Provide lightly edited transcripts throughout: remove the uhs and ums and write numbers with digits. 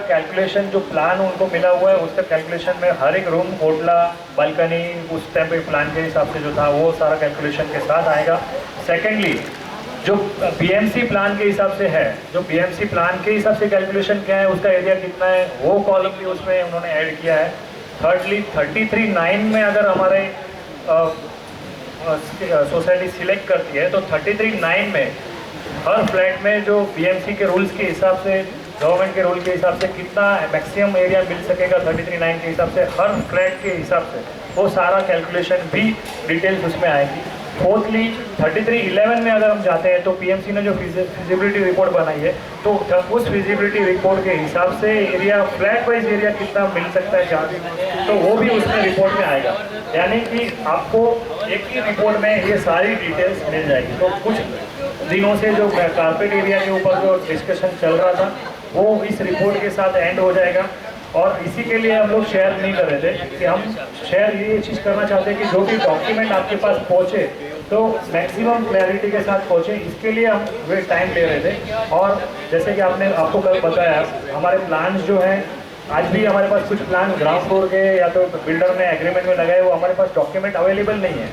Calculation जो plan उनको मिला हुआ है उसका कैलकुलेशन में हर एक रूम, ओटला, बालकनी उस टाइम पे प्लान के हिसाब से जो था वो सारा कैलकुलेशन के साथ आएगा। सेकेंडली जो बीएमसी प्लान के हिसाब से है, जो बीएमसी प्लान के हिसाब से कैलकुलेशन क्या है, उसका एरिया कितना है, वो कॉलम भी उसमें उन्होंने ऐड किया है। थर्डली 33(9) में अगर हमारे सोसाइटी सिलेक्ट करती है तो 33(9) में हर फ्लैट में जो बीएमसी के रूल्स के हिसाब से, गवर्नमेंट के रूल के हिसाब से कितना मैक्सिमम एरिया मिल सकेगा 33(9) के हिसाब से, हर फ्लैट के हिसाब से वो सारा कैलकुलेशन भी डिटेल्स उसमें आएगी। फोर्थली 33(11) में अगर हम जाते हैं तो पीएमसी ने जो फिजिबिलिटी रिपोर्ट बनाई है तो उस फिजिबिलिटी रिपोर्ट के हिसाब से एरिया, फ्लैट वाइज एरिया कितना मिल सकता है जहाँ, तो वो भी उसमें रिपोर्ट में आएगा। यानी कि आपको एक ही रिपोर्ट में ये सारी डिटेल्स मिल जाएगी। तो कुछ दिनों से जो कारपेट एरिया के ऊपर जो डिस्कशन चल रहा था वो इस रिपोर्ट के साथ एंड हो जाएगा। और इसी के लिए हम लोग शेयर नहीं कर रहे थे कि हम शेयर ये चीज़ करना चाहते हैं कि जो भी डॉक्यूमेंट आपके पास पहुँचे तो मैक्सिमम क्लैरिटी के साथ पहुँचे, इसके लिए हम वे टाइम ले रहे थे। और जैसे कि आपको कल बताया, हमारे प्लान्स जो हैं, आज भी हमारे पास कुछ प्लान ग्राउंड फ्लोर के या तो बिल्डर ने एग्रीमेंट में लगाए, वो हमारे पास डॉक्यूमेंट अवेलेबल नहीं है।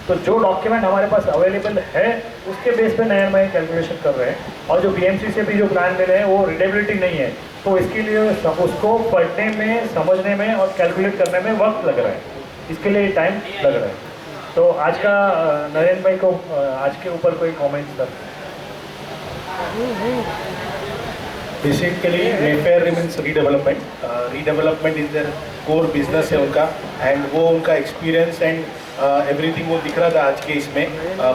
तो जो डॉक्यूमेंट हमारे पास अवेलेबल है उसके बेस पे नया नए कैलकुलेशन कर रहे हैं। और जो बीएमसी से भी जो प्लान मिले हैं वो रीडेबिलिटी नहीं है, तो इसके लिए उसको पढ़ने में, समझने में और कैलकुलेट करने में वक्त लग रहा है, इसके लिए टाइम लग रहा है। तो आज का नरेंद्र भाई को आज के ऊपर कोई comments sir? Basically Mayfair remains redevelopment, redevelopment is there core business है उनका, एंड वो उनका एक्सपीरियंस एंड एवरीथिंग वो दिख रहा था आज के इसमें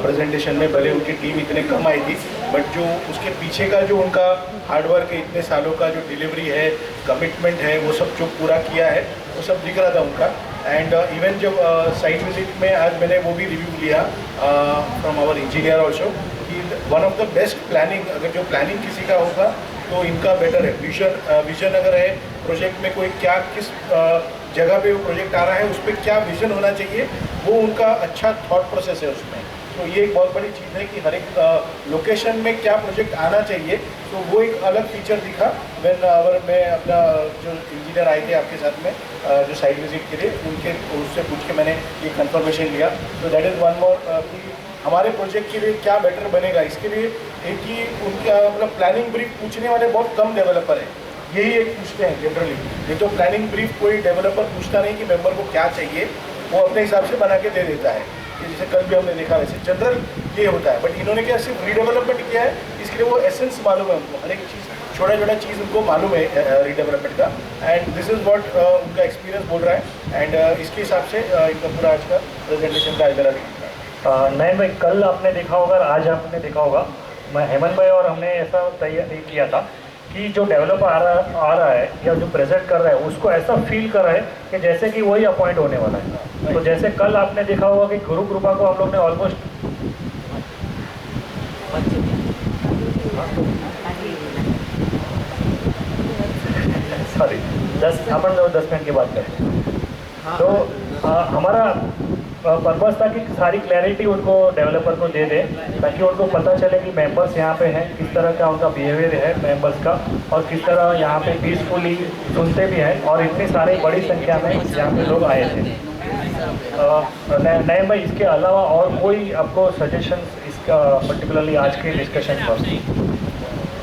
प्रेजेंटेशन में। भले उनकी टीम इतने कम आई थी, बट जो उसके पीछे का जो उनका हार्डवर्क है, इतने सालों का जो डिलीवरी है, कमिटमेंट है, वो सब जो पूरा किया है वो सब दिख रहा था उनका। एंड इवन जब साइट विजिट में आज मैंने वो भी रिव्यू लिया फ्रॉम आवर इंजीनियर ऑल्सो कि one of the best planning, अगर जो प्लानिंग किसी का होगा तो इनका बेटर है। विजन अगर है प्रोजेक्ट में, कोई क्या किस जगह पे वो प्रोजेक्ट आ रहा है, उस पर क्या विजन होना चाहिए, वो उनका अच्छा थॉट प्रोसेस है उसमें। तो ये एक बहुत बड़ी चीज़ है कि हर एक लोकेशन में क्या प्रोजेक्ट आना चाहिए, तो वो एक अलग फीचर दिखा व्हेन मैं अपना जो इंजीनियर आए थे आपके साथ में जो साइट विजिट के लिए, उनके उससे पूछ के मैंने ये कंफर्मेशन लिया। तो दैट इज़ वन मोर कि हमारे प्रोजेक्ट के लिए क्या बेटर बनेगा, इसके लिए एक ही उनका मतलब प्लानिंग ब्रीफ पूछने वाले बहुत कम डेवलपर हैं, यही एक पूछते हैं जनरली। ये तो प्लानिंग ब्रीफ कोई डेवलपर पूछता नहीं कि मेंबर को क्या चाहिए, वो अपने हिसाब से बना के दे देता है, कि जैसे कल भी हमने देखा वैसे जनरल ये होता है। बट इन्होंने क्या सिर्फ रीडेवलपमेंट किया है, इसके लिए वो एसेंस मालूम है उनको, हर एक चीज़ छोटा छोटा चीज़ उनको मालूम है रीडेवलपमेंट का, एंड दिस इज़ व्हाट उनका एक्सपीरियंस बोल रहा है। एंड इसके हिसाब से इनका पूरा आज का प्रेजेंटेशन का इधर नयन भाई, कल आपने देखा होगा, आज आपने देखा होगा, मैं हेमंत भाई और हमने ऐसा तैयारी किया था कि जो डेवलपर आ रहा है या जो प्रेजेंट कर रहा है उसको ऐसा फील कर रहा है कि जैसे कि वही अपॉइंट होने वाला है। तो जैसे कल आपने देखा होगा कि गुरु कृपा को हम लोग ने ऑलमोस्ट सॉरी 10 मिनट की बात करें तो हमारा पर्पस था कि सारी क्लैरिटी उनको डेवलपर को दे दें, ताकि उनको पता चले कि मेंबर्स यहाँ पे हैं, किस तरह का उनका बिहेवियर है मेंबर्स का, और किस तरह यहाँ पे पीसफुली सुनते भी हैं, और इतनी सारी बड़ी संख्या में यहाँ पे लोग आए थे। नयन भाई, इसके अलावा और कोई आपको सजेशन इसका पर्टिकुलरली आज के डिस्कशन पर?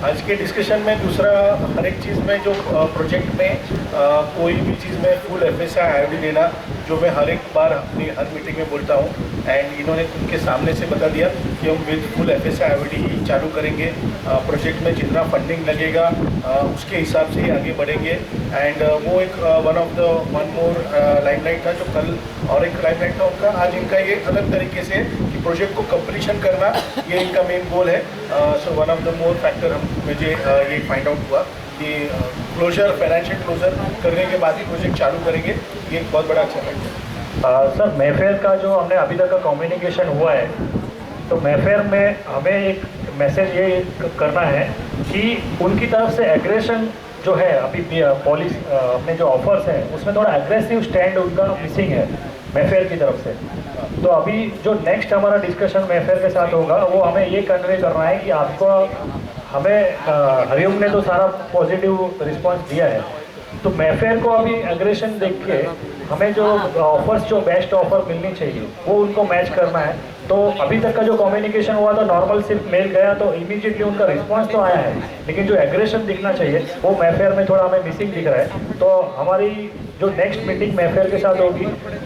आज के डिस्कशन में दूसरा, हर एक चीज़ में जो प्रोजेक्ट में कोई भी चीज़ में फुल FSI IOD देना, जो मैं हर एक बार अपनी हर मीटिंग में बोलता हूँ, एंड इन्होंने उनके सामने से बता दिया कि हम विद फुल FSI IOD ही चालू करेंगे। प्रोजेक्ट में जितना फंडिंग लगेगा उसके हिसाब से ही आगे बढ़ेंगे। एंड वो एक वन मोर लाइमलाइट था जो कल, और एक लाइमलाइट था उनका आज, इनका ये अलग तरीके से कि प्रोजेक्ट को कंप्लीशन करना, ये इनका मेन गोल है। So one of the more factor मुझे ये फाइंड आउट हुआ कि क्लोजर, फाइनेंशियल क्लोजर करने के बाद ही प्रोजेक्ट चालू करेंगे, ये एक बहुत बड़ा अच्छा फैक्टर। सर, मेफेयर का जो हमने अभी तक का कम्युनिकेशन हुआ है, तो मेफेयर में हमें एक मैसेज ये करना है कि उनकी तरफ से एग्रेशन जो है, अभी पॉलिसी अपने जो ऑफर्स हैं उसमें थोड़ा एग्रेसिव स्टैंड उनका मिसिंग है मेफेयर की तरफ से। तो अभी जो नेक्स्ट हमारा डिस्कशन मेफेयर के साथ होगा वो हमें ये कन्वे करना है कि आपको हमें हरिओम ने तो सारा पॉजिटिव रिस्पांस दिया है, तो मैफेयर को अभी एग्रेशन देख के हमें जो ऑफर्स, जो बेस्ट ऑफर मिलनी चाहिए वो उनको मैच करना है। तो अभी तक का जो कम्युनिकेशन हुआ था, नॉर्मल सिर्फ मेल गया तो इमीडिएटली उनका रिस्पांस तो आया है, लेकिन जो एग्रेशन दिखना चाहिए वो मैफेयर में थोड़ा हमें मिसिंग दिख रहा है। तो हमारी जो नेक्स्ट मीटिंग मैफेयर के साथ होगी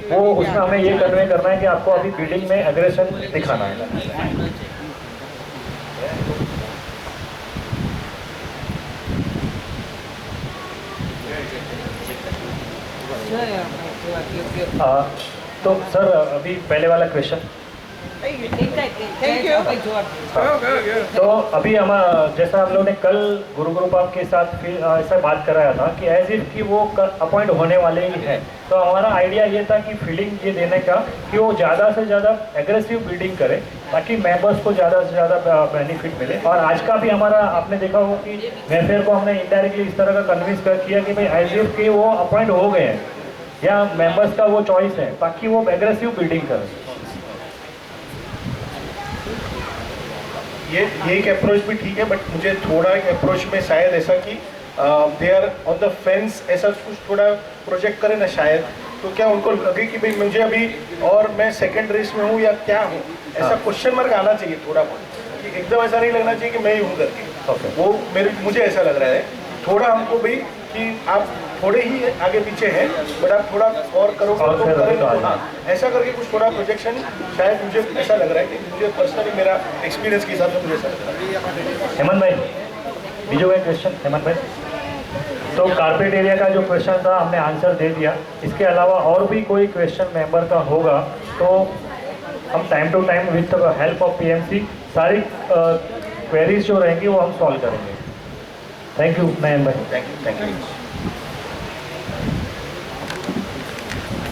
वो उसमें हमें ये कन्वे करना है कि आपको अभी बिल्डिंग में एग्रेशन दिखाना है। तो सर अभी पहले वाला क्वेश्चन, Thank you. तो अभी हम जैसा हम लोग ने कल गुरु ग्रुप के साथ फिर ऐसा बात कराया था कि एज इफ कि वो अपॉइंट होने वाले ही हैं, तो हमारा आइडिया ये था कि फीलिंग ये देने का कि वो ज़्यादा से ज़्यादा एग्रेसिव बिल्डिंग करे ताकि मेंबर्स को ज़्यादा से ज़्यादा बेनिफिट मिले। और आज का भी हमारा आपने देखा होगा कि मैफेयर को हमने इनडायरेक्टली इस तरह का कन्विंस किया कि भाई एज इफ कि वो अपॉइंट हो गए हैं या मेंबर्स का वो चॉइस है ताकि वो एग्रेसिव बिल्डिंग करें। ये एक अप्रोच भी ठीक है, बट मुझे थोड़ा एक अप्रोच में शायद ऐसा कि they are on the fence, ऐसा कुछ थोड़ा प्रोजेक्ट करें ना शायद, तो क्या उनको लगे कि भाई मुझे अभी और मैं सेकंड रेस में हूँ या क्या हूँ, ऐसा क्वेश्चन मार्क आना चाहिए थोड़ा बहुत, कि एकदम ऐसा नहीं लगना चाहिए कि मैं ही हूँ करके। वो मुझे ऐसा लग रहा है थोड़ा हमको भाई कि आप थोड़े ही आगे पीछे हैं बट आप थोड़ा और करोगे तो करेंगे तो हाँ, ऐसा करके कुछ थोड़ा प्रोजेक्शन शायद मुझे ऐसा लग रहा है कि मुझे पर्सनली मेरा एक्सपीरियंस के हिसाब से मुझे ऐसा लग रहा है। हेमंत भाई, बीजो एक क्वेश्चन हेमंत भाई। तो कारपेट एरिया का जो क्वेश्चन था हमने आंसर दे दिया, इसके अलावा और भी कोई क्वेश्चन मेंबर का होगा तो हम time to time with help of PMC सारी क्वेरीज जो रहेंगी वो हम सॉल्व करेंगे। थैंक यू नयन भाई। Thank you.